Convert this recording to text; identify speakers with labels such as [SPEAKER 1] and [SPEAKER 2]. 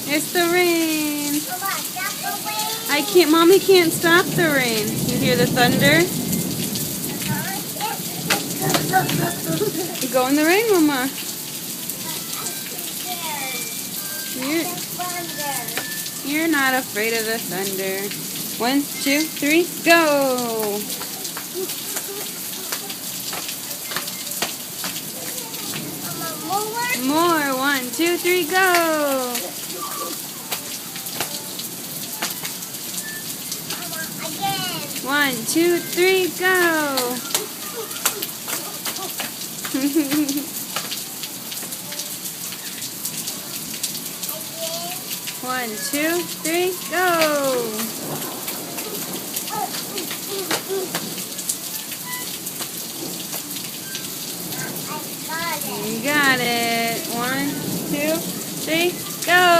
[SPEAKER 1] It's the rain.
[SPEAKER 2] Mama, stop the rain.
[SPEAKER 1] Mommy can't stop the rain. You hear the thunder? You go in the rain, Mama. You're not afraid of the thunder. 1, 2, 3, go! More. 1, 2, 3, go!
[SPEAKER 2] Again.
[SPEAKER 1] 1, 2, 3, go! 1, 2, 3, go! You got it. 1, 2, 3, go!